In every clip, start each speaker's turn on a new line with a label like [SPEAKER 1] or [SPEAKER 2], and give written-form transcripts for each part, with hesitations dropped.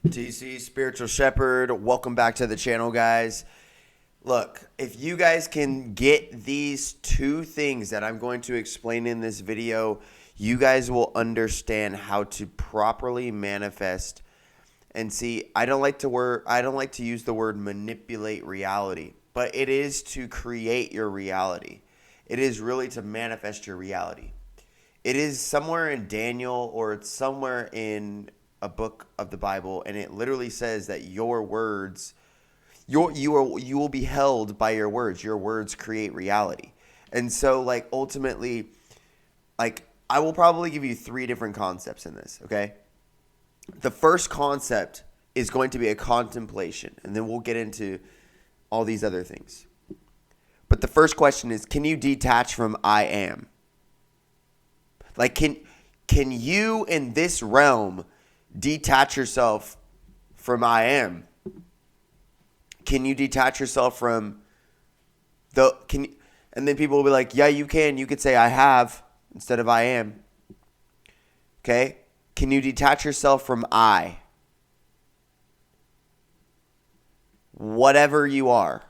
[SPEAKER 1] TC Spiritual Shepherd, welcome back to the channel, guys. Look, if you guys can get these two things that I'm going to explain in this video, you guys will understand how to properly manifest. And see, I don't like to use the word manipulate reality, but it is to create your reality. It is really to manifest your reality. It is somewhere in Daniel, or it's somewhere in a book of the Bible, and it literally says that your words, you will be held by your words. Your words create reality. And so, like, ultimately, like, I will probably give you three different concepts in this, okay? The first concept is going to be a contemplation, and then we'll get into all these other things. But the first question is, can you detach from I am? Like, can you in this realm detach yourself from I am? Can you detach yourself from and then people will be like, yeah, you can. You could say I have instead of I am. Okay? Can you detach yourself from I? Whatever you are.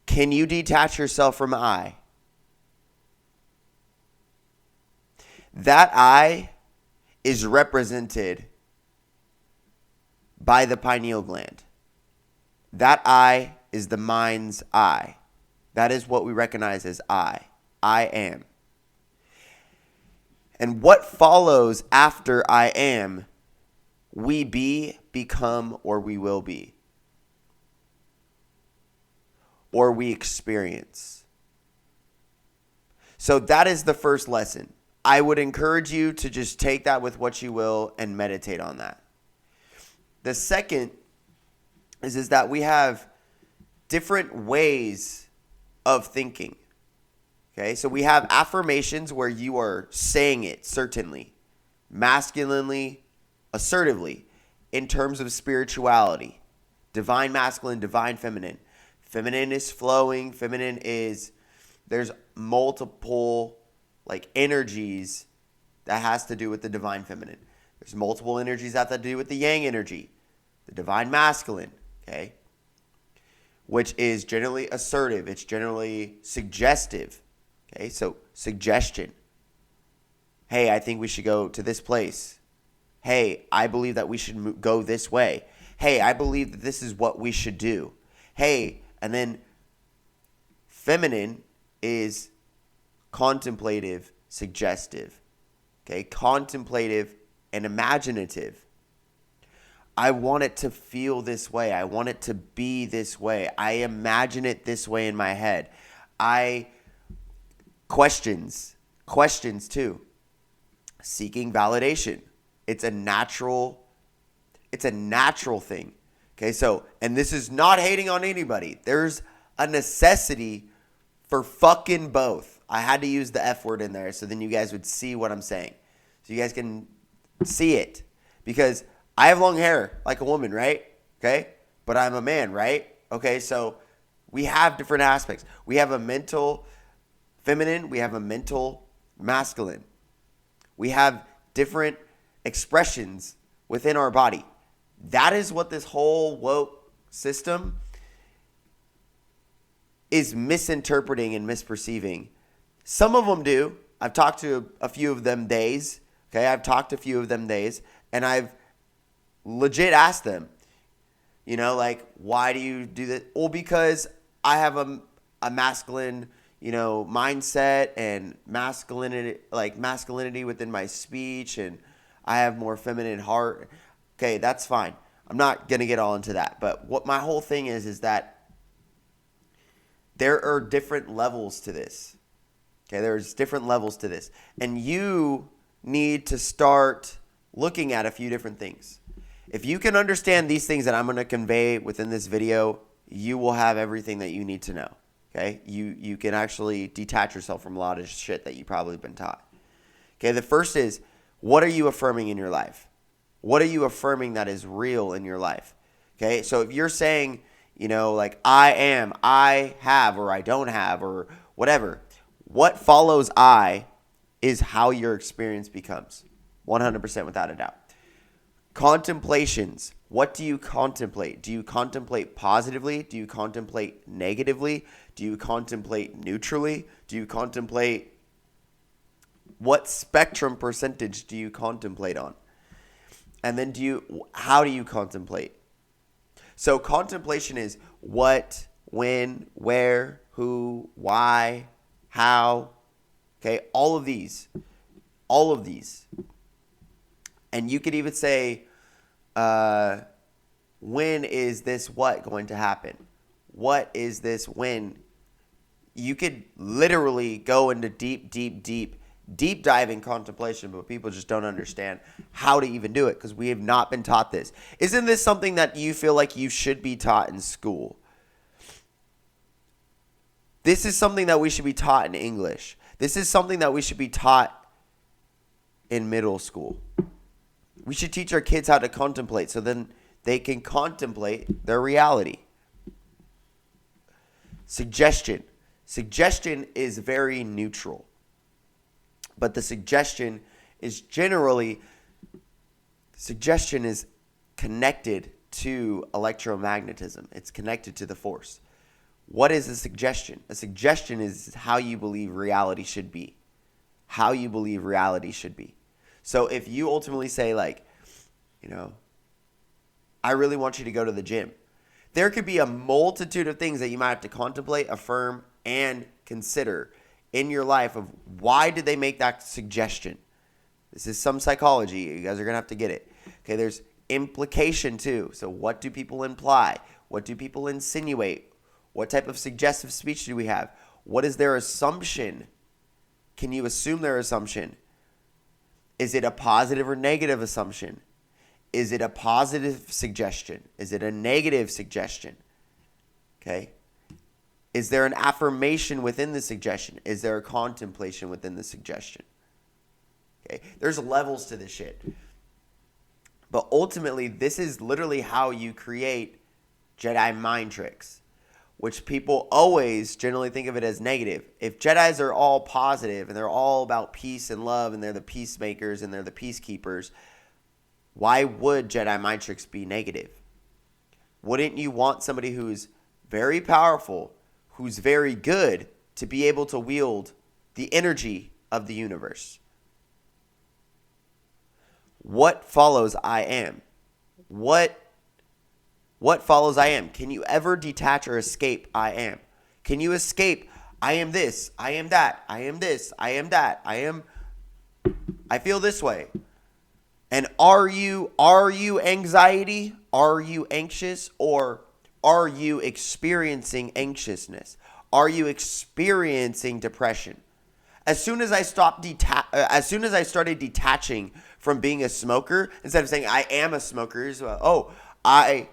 [SPEAKER 1] Can you detach yourself from I? That I is represented by the pineal gland. That I is the mind's eye. That is what we recognize as I. I am. And what follows after I am, we be, become, or we will be. Or we experience. So that is the first lesson. I would encourage you to just take that with what you will and meditate on that. The second is that we have different ways of thinking. Okay, so we have affirmations where you are saying it certainly, masculinely, assertively, in terms of spirituality. Divine masculine, divine feminine. Feminine is flowing. There's multiple energies that has to do with the divine feminine. There's multiple energies that have to do with the yang energy, the divine masculine, okay? Which is generally assertive. It's generally suggestive, okay? So suggestion. Hey, I think we should go to this place. Hey, I believe that we should go this way. Hey, I believe that this is what we should do. Hey, and then feminine is contemplative, suggestive, okay? Contemplative and imaginative. I want it to feel this way. I want it to be this way. I imagine it this way in my head. Questions too. Seeking validation. It's a natural thing. Okay, so, and this is not hating on anybody. There's a necessity for fucking both. I had to use the F word in there so then you guys would see what I'm saying. So you guys can see it. Because I have long hair like a woman, right? Okay? But I'm a man, right? Okay, so we have different aspects. We have a mental feminine. We have a mental masculine. We have different expressions within our body. That is what this whole woke system is misinterpreting and misperceiving. Some of them do. I've talked to a few of them days. Okay, and I've legit asked them, why do you do that? Well, because I have a masculine, mindset and masculinity within my speech, and I have more feminine heart. Okay, that's fine. I'm not going to get all into that. But what my whole thing is that there are different levels to this. Okay, there's different levels to this. And you need to start looking at a few different things. If you can understand these things that I'm going to convey within this video, you will have everything that you need to know. Okay, you can actually detach yourself from a lot of shit that you probably been taught. Okay, the first is, what are you affirming in your life? What are you affirming that is real in your life? Okay, so if you're saying, I am, I have, or I don't have, or whatever, what follows I is how your experience becomes, 100% without a doubt. Contemplations. What do you contemplate? Do you contemplate positively? Do you contemplate negatively? Do you contemplate neutrally? Do you contemplate, what spectrum percentage do you contemplate on? And then how do you contemplate? So contemplation is what, when, where, who, why, how. Okay, all of these. And you could even say, when is this what going to happen? What is this when? You could literally go into deep diving contemplation, but people just don't understand how to even do it because we have not been taught this. Isn't this something that you feel like you should be taught in school? This is something that we should be taught in English. This is something that we should be taught in middle school. We should teach our kids how to contemplate so then they can contemplate their reality. Suggestion. Suggestion is very neutral. But the suggestion is connected to electromagnetism. It's connected to the force. What is a suggestion? A suggestion is how you believe reality should be. How you believe reality should be. So if you ultimately say I really want you to go to the gym, there could be a multitude of things that you might have to contemplate, affirm, and consider in your life of why did they make that suggestion. This is some psychology. You guys are going to have to get it. Okay, there's implication too. So what do people imply? What do people insinuate? What type of suggestive speech do we have? What is their assumption? Can you assume their assumption? Is it a positive or negative assumption? Is it a positive suggestion? Is it a negative suggestion? Okay. Is there an affirmation within the suggestion? Is there a contemplation within the suggestion? Okay. There's levels to this shit. But ultimately, this is literally how you create Jedi mind tricks, which people always generally think of it as negative. If Jedis are all positive and they're all about peace and love and they're the peacemakers and they're the peacekeepers, why would Jedi mind tricks be negative? Wouldn't you want somebody who's very powerful, who's very good, to be able to wield the energy of the universe? What follows I am? What follows I am? Can you ever detach or escape I am? Can you escape I am this, I am that, I am this, I am that, I feel this way? And are you anxiety? Are you anxious? Or are you experiencing anxiousness? Are you experiencing depression? As soon as I started detaching from being a smoker, instead of saying I am a smoker, I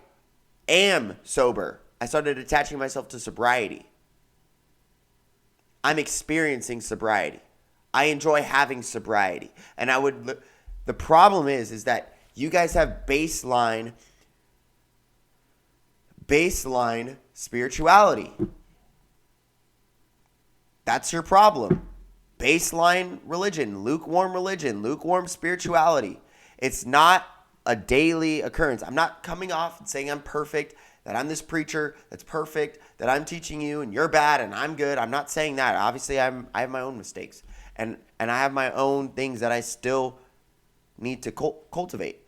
[SPEAKER 1] am sober, I started attaching myself to sobriety. I'm experiencing sobriety. I enjoy having sobriety. And the problem is that you guys have baseline spirituality. That's your problem. Baseline religion, lukewarm spirituality. It's not a daily occurrence. I'm not coming off and saying I'm perfect, that I'm this preacher that's perfect, that I'm teaching you and you're bad and I'm good. I'm not saying that. Obviously, I have my own mistakes and I have my own things that I still need to cultivate.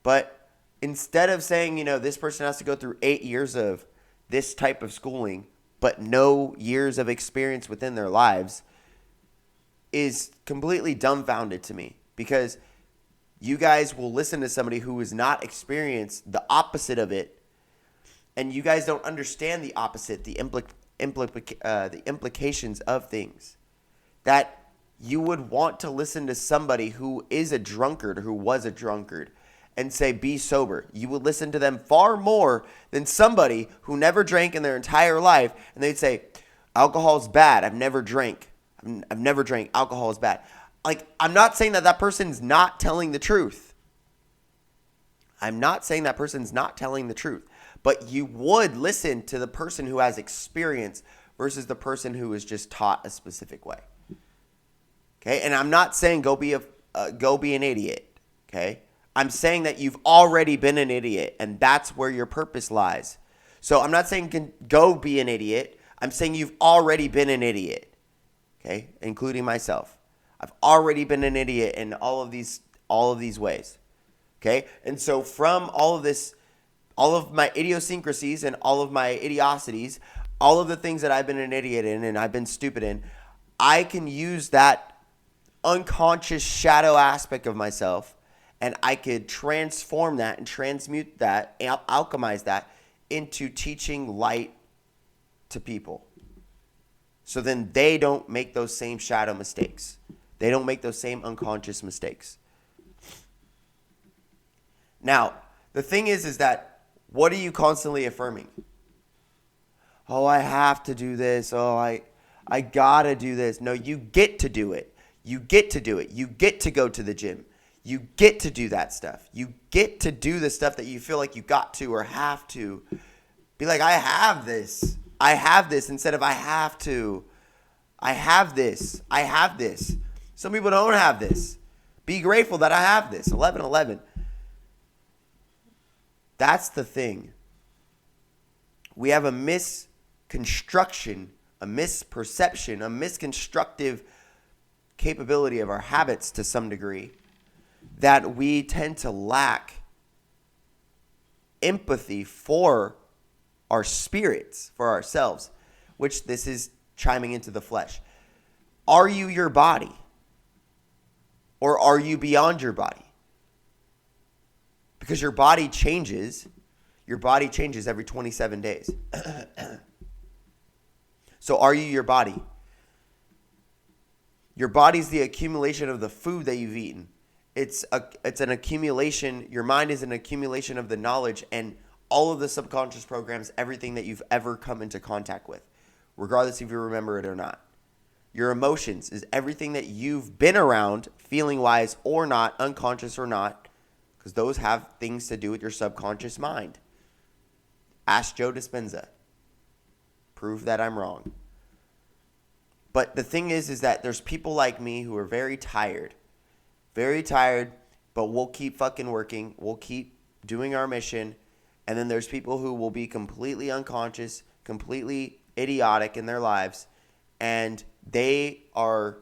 [SPEAKER 1] But instead of saying, this person has to go through 8 years of this type of schooling, but no years of experience within their lives, is completely dumbfounded to me, because you guys will listen to somebody who has not experienced the opposite of it, and you guys don't understand the opposite, the implications of things. That you would want to listen to somebody who is a drunkard, who was a drunkard, and say, be sober. You would listen to them far more than somebody who never drank in their entire life, and they'd say, alcohol is bad. I've never drank. Alcohol is bad. Like, I'm not saying that person's not telling the truth. But you would listen to the person who has experience versus the person who is just taught a specific way. Okay? And I'm not saying go be an idiot. Okay? I'm saying that you've already been an idiot, and that's where your purpose lies. So I'm not saying go be an idiot. I'm saying you've already been an idiot, okay, including myself. I've already been an idiot in all of these ways, okay? And so from all of this, all of my idiosyncrasies and all of my idiosities, all of the things that I've been an idiot in and I've been stupid in, I can use that unconscious shadow aspect of myself, and I could transform that and transmute that, alchemize that into teaching light to people. So then they don't make those same shadow mistakes. They don't make those same unconscious mistakes. Now, the thing is that what are you constantly affirming? Oh, I have to do this. Oh, I gotta do this. No, you get to do it. You get to do it. You get to go to the gym. You get to do that stuff. You get to do the stuff that you feel like you got to or have to. Be like, I have this. I have this instead of I have to. I have this. I have this. Some people don't have this. Be grateful that I have this. 11:11. That's the thing. We have a misconstruction, a misperception, a misconstructive capability of our habits to some degree that we tend to lack empathy for our spirits, for ourselves, which this is chiming into the flesh. Are you your body? Or are you beyond your body? Because your body changes. Your body changes every 27 days. So are you your body? Your body's the accumulation of the food that you've eaten. It's an accumulation. Your mind is an accumulation of the knowledge and all of the subconscious programs, everything that you've ever come into contact with, regardless if you remember it or not. Your emotions is everything that you've been around, feeling-wise or not, unconscious or not, because those have things to do with your subconscious mind. Ask Joe Dispenza. Prove that I'm wrong. But the thing is that there's people like me who are very tired, but we'll keep fucking working. We'll keep doing our mission. And then there's people who will be completely unconscious, completely idiotic in their lives, and they are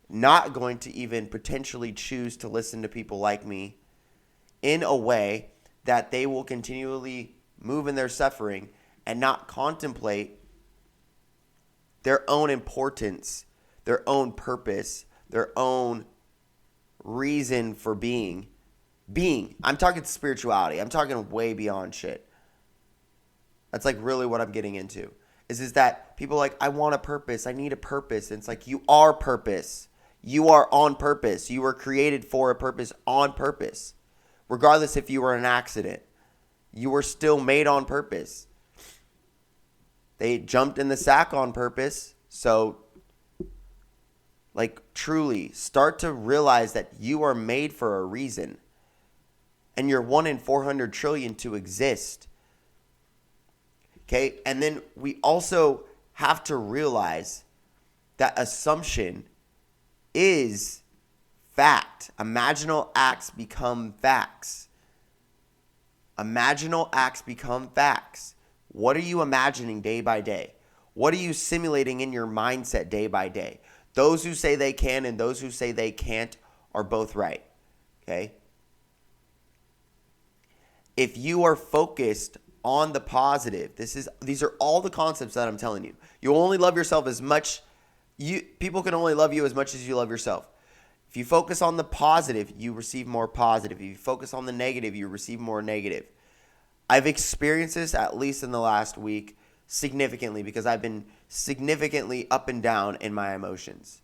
[SPEAKER 1] not going to even potentially choose to listen to people like me in a way that they will continually move in their suffering and not contemplate their own importance, their own purpose, their own reason for being. I'm talking spirituality. I'm talking way beyond shit. That's like really what I'm getting into. Is that people are like, I want a purpose. I need a purpose. And it's like, you are purpose. You are on purpose. You were created for a purpose on purpose. Regardless if you were an accident. You were still made on purpose. They jumped in the sack on purpose. So, like, truly, start to realize that you are made for a reason. And you're 1 in 400 trillion to exist. Okay? And then we also have to realize that assumption is fact. Imaginal acts become facts. Imaginal acts become facts. What are you imagining day by day? What are you simulating in your mindset day by day? Those who say they can and those who say they can't are both right. Okay? If you are focused on the positive, these are all the concepts that I'm telling you. You only love yourself as much. People can only love you as much as you love yourself. If you focus on the positive, you receive more positive. If you focus on the negative, you receive more negative. I've experienced this, at least in the last week, significantly, because I've been significantly up and down in my emotions.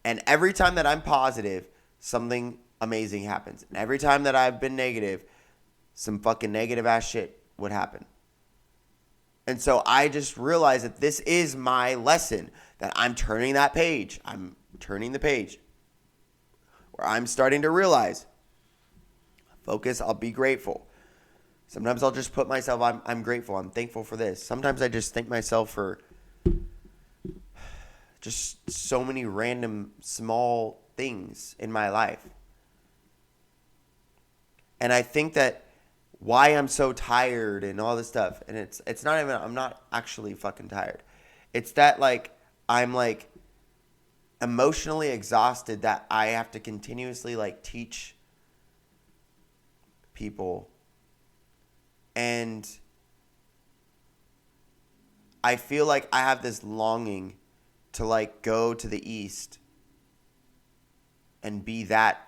[SPEAKER 1] And every time that I'm positive, something amazing happens. And every time that I've been negative, some fucking negative ass shit would happen. And so I just realized that this is my lesson, that I'm turning that page. I'm turning the page where I'm starting to realize, focus, I'll be grateful. Sometimes I'll just put myself, I'm grateful, I'm thankful for this. Sometimes I just thank myself for just so many random small things in my life. And I think that why I'm so tired and all this stuff, and it's not even, I'm not actually fucking tired. It's that like I'm like emotionally exhausted that I have to continuously like teach people, and I feel like I have this longing to like go to the east and be that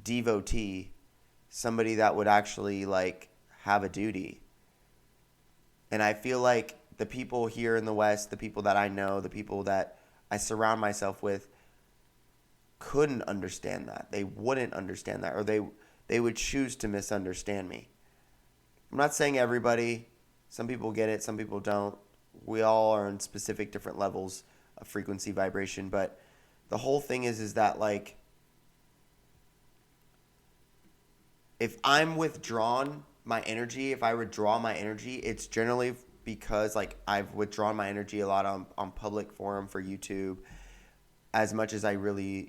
[SPEAKER 1] devotee, somebody that would actually like have a duty. And I feel like the people here in the West, the people that I know, the people that I surround myself with couldn't understand that. They wouldn't understand that, or they would choose to misunderstand me. I'm not saying everybody. Some people get it, some people don't. We all are on specific different levels of frequency vibration, but the whole thing is that like if I'm withdrawn my energy, if I withdraw my energy, it's generally because like I've withdrawn my energy a lot on public forum for YouTube, as much as I really,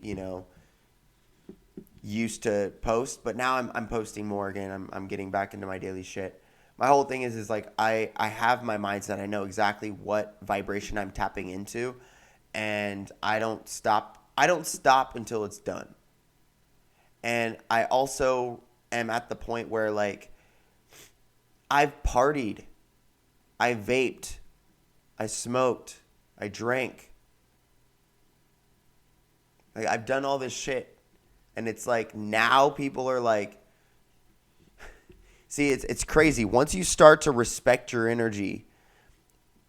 [SPEAKER 1] used to post, but now I'm posting more again. I'm getting back into my daily shit. My whole thing is like I have my mindset. I know exactly what vibration I'm tapping into, and I don't stop. I don't stop until it's done. And I also am at the point where like I've partied, I vaped, I smoked, I drank. Like I've done all this shit. And it's like now people are like, see, it's crazy. Once you start to respect your energy,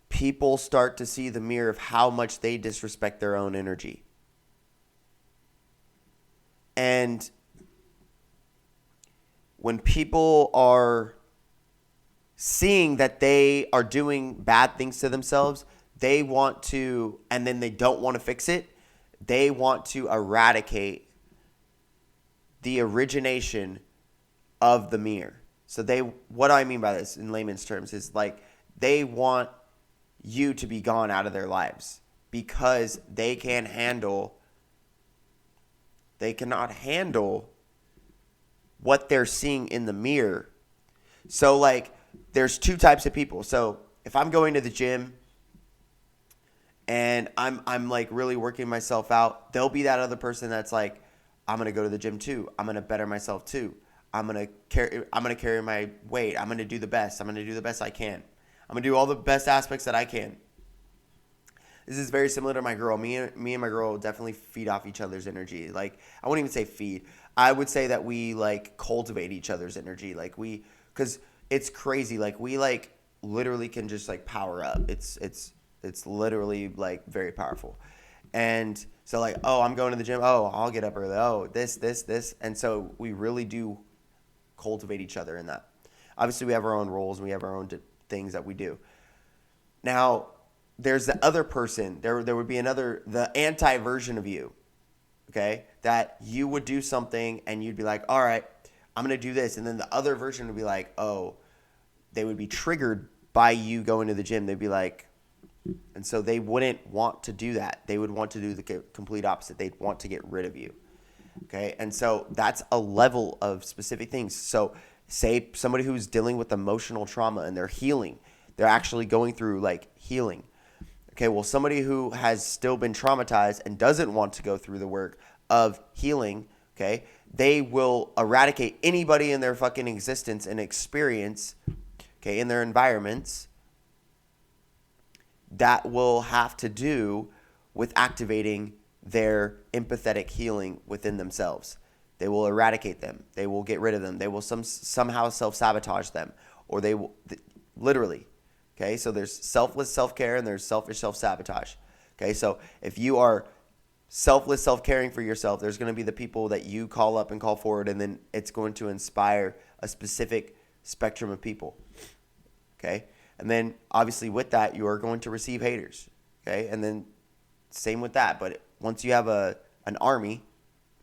[SPEAKER 1] people start to see the mirror of how much they disrespect their own energy. And when people are seeing that they are doing bad things to themselves, they want to, and then they don't want to fix it, they want to eradicate the origination of the mirror. So what do I mean by this in layman's terms is like they want you to be gone out of their lives because they cannot handle what they're seeing in the mirror. So like there's two types of people. So if I'm going to the gym and I'm like really working myself out, there'll be that other person that's like, I'm gonna go to the gym too. I'm gonna better myself too. I'm gonna carry my weight. I'm gonna do the best. I'm gonna do the best I can. I'm gonna do all the best aspects that I can. This is very similar to my girl. Me and my girl definitely feed off each other's energy. Like I wouldn't even say feed. I would say that we like cultivate each other's energy. Like because it's crazy. Like we like literally can just like power up. It's literally like very powerful. And so like, oh, I'm going to the gym. Oh, I'll get up early. Oh, this. And so we really do cultivate each other in that. Obviously, we have our own roles and we have our own things that we do. Now, there's the other person. There would be the anti version of you, okay? That you would do something and you'd be like, all right, I'm going to do this. And then the other version would be like, oh, they would be triggered by you going to the gym. They'd be like, and so they wouldn't want to do that. They would want to do the complete opposite. They'd want to get rid of you. Okay. And so that's a level of specific things. So say somebody who's dealing with emotional trauma and they're healing, they're actually going through like healing. Okay. Well, somebody who has still been traumatized and doesn't want to go through the work of healing, okay, they will eradicate anybody in their fucking existence and experience, okay, in their environments that will have to do with activating their empathetic healing within themselves. They will eradicate them. They will get rid of them. They will somehow self-sabotage them, or they will literally. Okay, so there's selfless self-care and there's selfish self-sabotage. Okay, so if you are selfless self-caring for yourself, there's going to be the people that you call up and call forward, and then it's going to inspire a specific spectrum of people. Okay. And then obviously with that, you are going to receive haters. Okay. And then same with that. But once you have an army,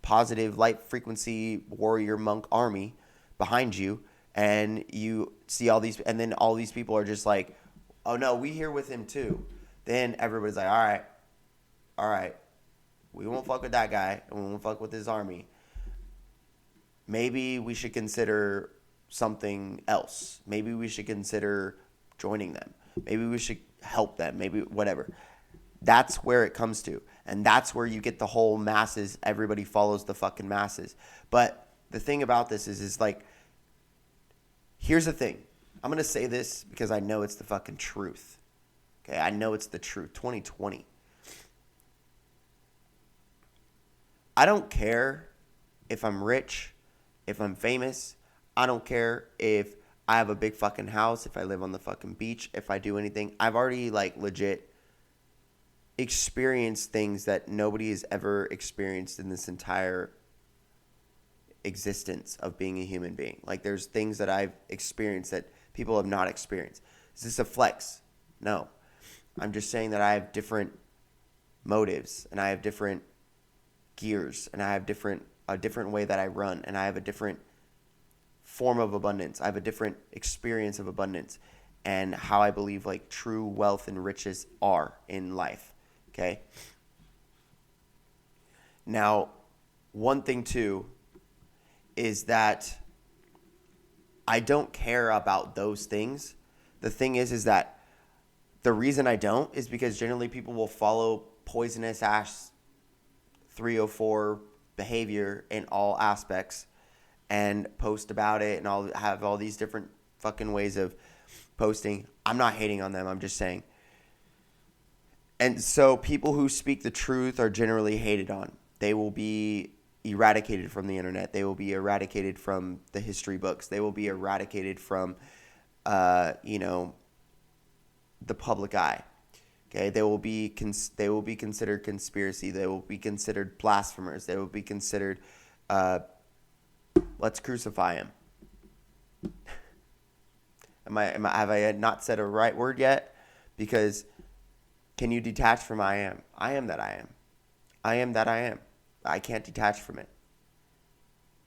[SPEAKER 1] positive light frequency warrior monk army behind you, and you see all these, and then all these people are just like, oh no, we here with him too. Then everybody's like, all right, we won't fuck with that guy and we won't fuck with his army. maybe we should consider something else. Maybe we should consider joining them. Maybe we should help them. Maybe whatever. That's where it comes to. And that's where you get the whole masses. Everybody follows the fucking masses. But the thing about this is like, here's the thing. I'm going to say this because I know it's the fucking truth. Okay, I know it's the truth. 2020. I don't care if I'm rich, if I'm famous. I don't care if I have a big fucking house, if I live on the fucking beach, if I do anything. I've already like legit experienced things that nobody has ever experienced in this entire existence of being a human being. Like there's things that I've experienced that people have not experienced. Is this a flex? No. I'm just saying that I have different motives and I have different gears and I have a different way that I run and I have a different form of abundance. I have a different experience of abundance and how I believe like true wealth and riches are in life. Okay. Now, one thing too is that I don't care about those things. The thing is that the reason I don't is because generally people will follow poisonous ass 304 behavior in all aspects and post about it and all have all these different fucking ways of posting. I'm not hating on them. I'm just saying. And so people who speak the truth are generally hated on. They will be eradicated from the internet. They will be eradicated from the history books. They will be eradicated from, the public eye. Okay, they will be considered conspiracy. They will be considered blasphemers. They will be considered, let's crucify him. Have I not said a right word yet? Because can you detach from I am? I am that I am. I am that I am. I can't detach from it.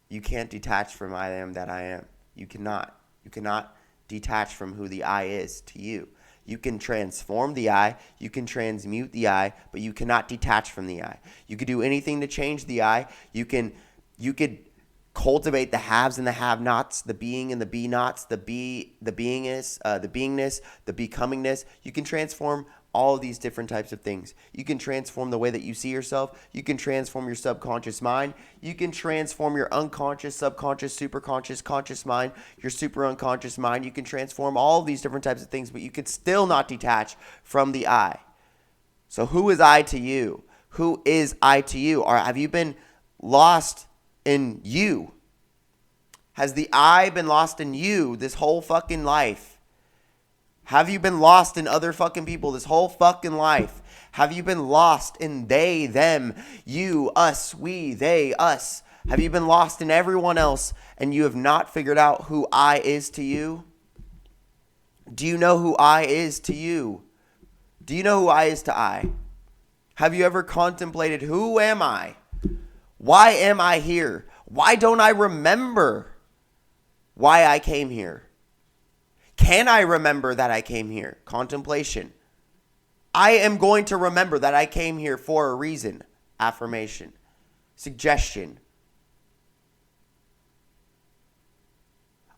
[SPEAKER 1] You can't detach from I am that I am. You cannot. You cannot detach from who the I is to you. You can transform the I, you can transmute the I, but you cannot detach from the I. You could do anything to change the I. You could cultivate the haves and the have-nots, the being and the be-nots, the beingness, the becomingness. You can transform all of these different types of things. You can transform the way that you see yourself. You can transform your subconscious mind. You can transform your unconscious, subconscious, superconscious, conscious mind, your super unconscious mind. You can transform all of these different types of things, but you could still not detach from the I. So who is I to you? Who is I to you? Or have you been lost in you? Has the I been lost in you this whole fucking life? Have you been lost in other fucking people this whole fucking life? Have you been lost in they, them, you, us, we, they, us? Have you been lost in everyone else and you have not figured out who I is to you? Do you know who I is to you? Do you know who I is to I? Have you ever contemplated, who am I? Why am I here? Why don't I remember why I came here? Can I remember that I came here? Contemplation. I am going to remember that I came here for a reason. Affirmation. Suggestion.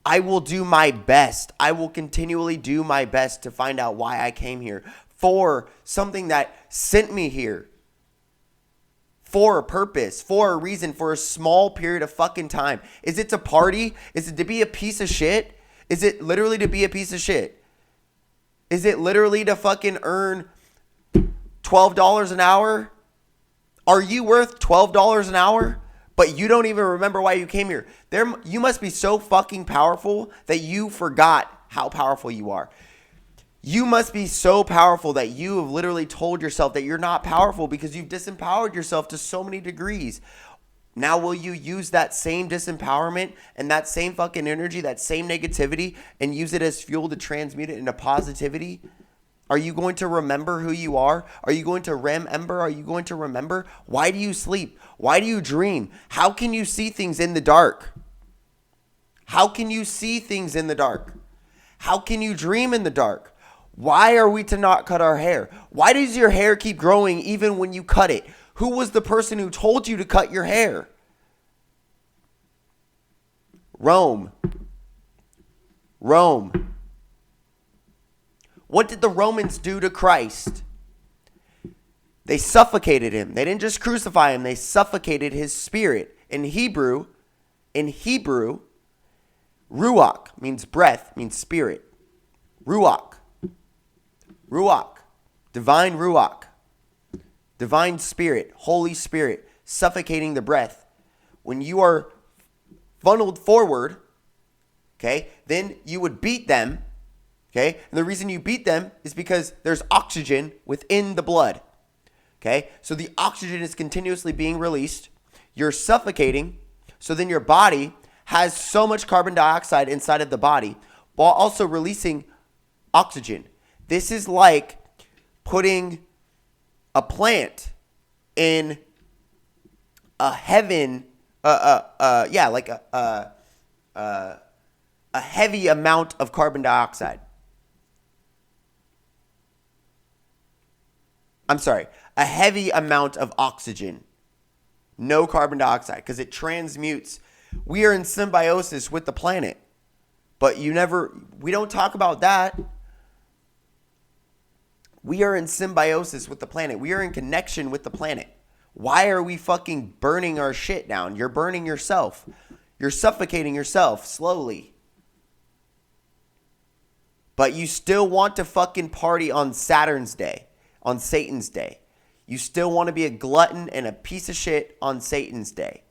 [SPEAKER 1] I will do my best. I will continually do my best to find out why I came here. For something that sent me here. For a purpose. For a reason. For a small period of fucking time. Is it to party? Is it to be a piece of shit? Is it literally to be a piece of shit? Is it literally to fucking earn $12 an hour? Are you worth $12 an hour? But you don't even remember why you came here. You must be so fucking powerful that you forgot how powerful you are. You must be so powerful that you have literally told yourself that you're not powerful because you've disempowered yourself to so many degrees. Now, will you use that same disempowerment and that same fucking energy, that same negativity, and use it as fuel to transmute it into positivity? Are you going to remember who you are? Are you going to remember? Are you going to remember? Why do you sleep? Why do you dream? How can you see things in the dark? How can you see things in the dark? How can you dream in the dark? Why are we to not cut our hair? Why does your hair keep growing even when you cut it? Who was the person who told you to cut your hair? Rome. What did the Romans do to Christ? They suffocated him. They didn't just crucify him. They suffocated his spirit. In Hebrew, ruach means breath, means spirit. Ruach. Divine spirit, Holy Spirit, suffocating the breath. When you are funneled forward, okay, then you would beat them, okay? And the reason you beat them is because there's oxygen within the blood, okay? So the oxygen is continuously being released. You're suffocating, so then your body has so much carbon dioxide inside of the body while also releasing oxygen. This is like putting a plant in a heaven, like a heavy amount of carbon dioxide. I'm sorry, a heavy amount of oxygen. No carbon dioxide, because it transmutes. We are in symbiosis with the planet. But we don't talk about that. We are in symbiosis with the planet. We are in connection with the planet. Why are we fucking burning our shit down? You're burning yourself. You're suffocating yourself slowly. But you still want to fucking party on Saturn's day, on Satan's day. You still want to be a glutton and a piece of shit on Satan's day.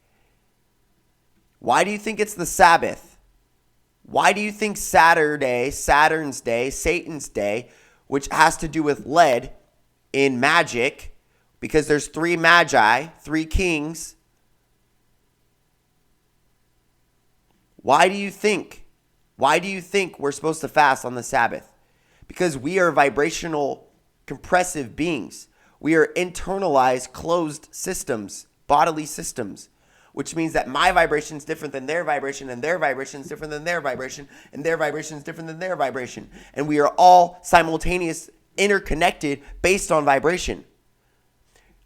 [SPEAKER 1] Why do you think it's the Sabbath? Why do you think Saturn's day, Satan's day, which has to do with lead in magic, because there's 3 magi, 3 kings. Why do you think we're supposed to fast on the Sabbath? Because we are vibrational, compressive beings. We are internalized, closed systems, bodily systems, which means that my vibration is different than their vibration, and their vibration is different than their vibration, and their vibration is different than their vibration. And we are all simultaneous, interconnected based on vibration.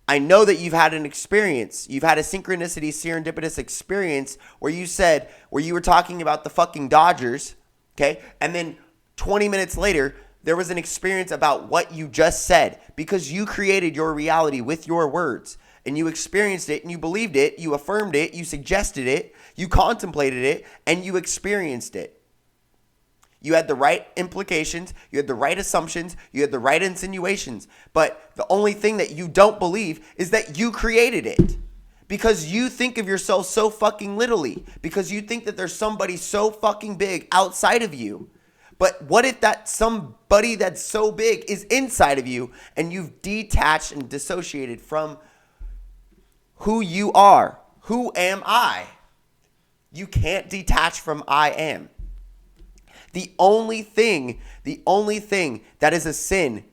[SPEAKER 1] I know that you've had an experience. You've had a synchronicity, serendipitous experience where you were talking about the fucking Dodgers, okay? And then 20 minutes later, there was an experience about what you just said, because you created your reality with your words. And you experienced it, and you believed it, you affirmed it, you suggested it, you contemplated it, and you experienced it. You had the right implications, you had the right assumptions, you had the right insinuations. But the only thing that you don't believe is that you created it. Because you think of yourself so fucking littly. Because you think that there's somebody so fucking big outside of you. But what if that somebody that's so big is inside of you, and you've detached and dissociated from who you are? Who am I? You can't detach from I am. The only thing that is a sin,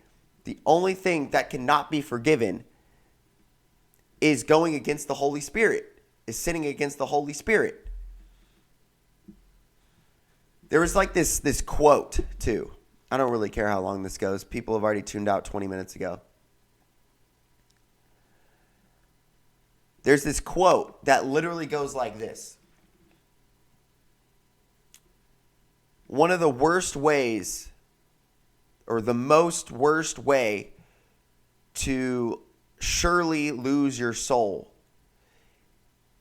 [SPEAKER 1] the only thing that cannot be forgiven is going against the Holy Spirit, is sinning against the Holy Spirit. There was like this quote too. I don't really care how long this goes. People have already tuned out 20 minutes ago. There's this quote that literally goes like this. One of the worst ways, or the most worst way to surely lose your soul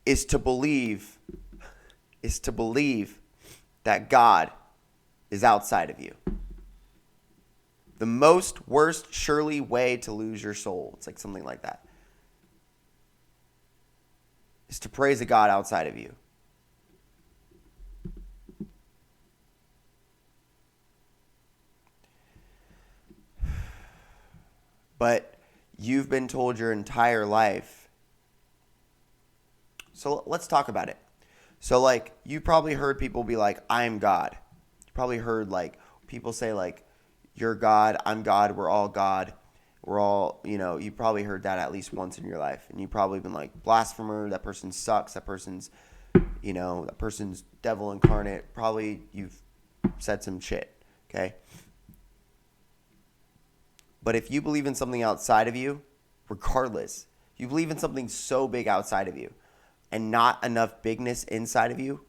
[SPEAKER 1] is to believe that God is outside of you. The most worst surely way to lose your soul. It's like something like that. Is to praise a God outside of you. But you've been told your entire life. So let's talk about it. So like, you probably heard people be like, I'm God. You probably heard like people say like, you're God, I'm God, we're all God. We're all, you probably heard that at least once in your life. And you've probably been like, blasphemer, that person sucks, that person's devil incarnate. Probably you've said some shit, okay? But if you believe in something outside of you, regardless, you believe in something so big outside of you and not enough bigness inside of you,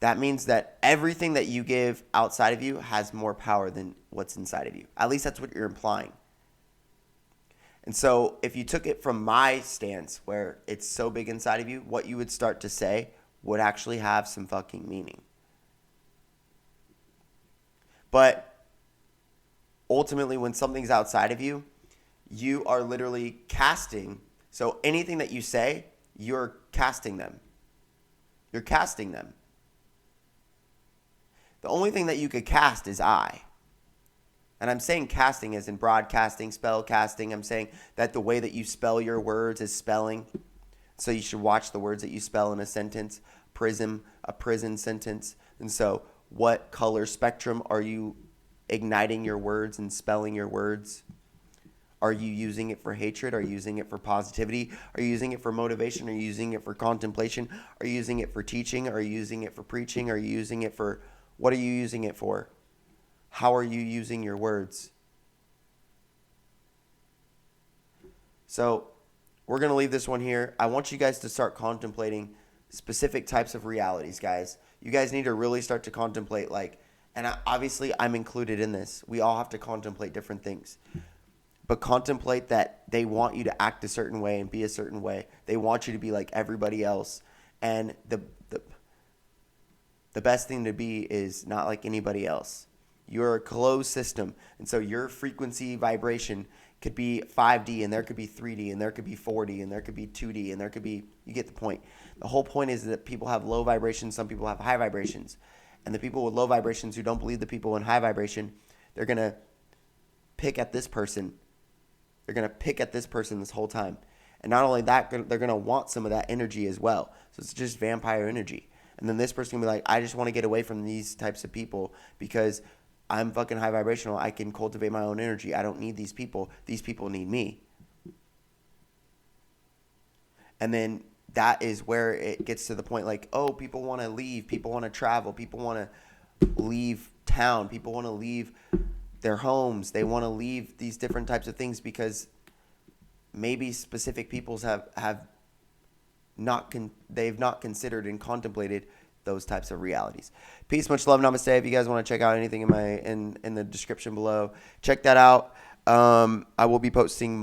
[SPEAKER 1] that means that everything that you give outside of you has more power than what's inside of you. At least that's what you're implying. And so if you took it from my stance where it's so big inside of you, what you would start to say would actually have some fucking meaning. But ultimately, when something's outside of you, you are literally casting. So anything that you say, you're casting them. You're casting them. The only thing that you could cast is I. And I'm saying casting as in broadcasting, spell casting. I'm saying that the way that you spell your words is spelling. So you should watch the words that you spell in a sentence. Prism, a prison sentence. And so what color spectrum are you igniting your words and spelling your words? Are you using it for hatred? Are you using it for positivity? Are you using it for motivation? Are you using it for contemplation? Are you using it for teaching? Are you using it for preaching? Are you using it for... What are you using it for? How are you using your words? So we're going to leave this one here. I want you guys to start contemplating specific types of realities, guys. You guys need to really start to contemplate, obviously I'm included in this. We all have to contemplate different things. But contemplate that they want you to act a certain way and be a certain way. They want you to be like everybody else. And the best thing to be is not like anybody else. You're a closed system. And so your frequency vibration could be 5D and there could be 3D and there could be 4D and there could be 2D and there could be, you get the point. The whole point is that people have low vibrations. Some people have high vibrations. And the people with low vibrations who don't believe the people in high vibration, they're going to pick at this person. They're going to pick at this person this whole time. And not only that, they're going to want some of that energy as well. So it's just vampire energy. And then this person can be like, I just want to get away from these types of people because I'm fucking high vibrational. I can cultivate my own energy. I don't need these people. These people need me. And then that is where it gets to the point like, oh, people want to leave. People want to travel. People want to leave town. People want to leave their homes. They want to leave these different types of things because maybe specific peoples have not they've not considered and contemplated those types of realities. Peace, much love, namaste. If you guys want to check out anything in the description below, check that out. I will be posting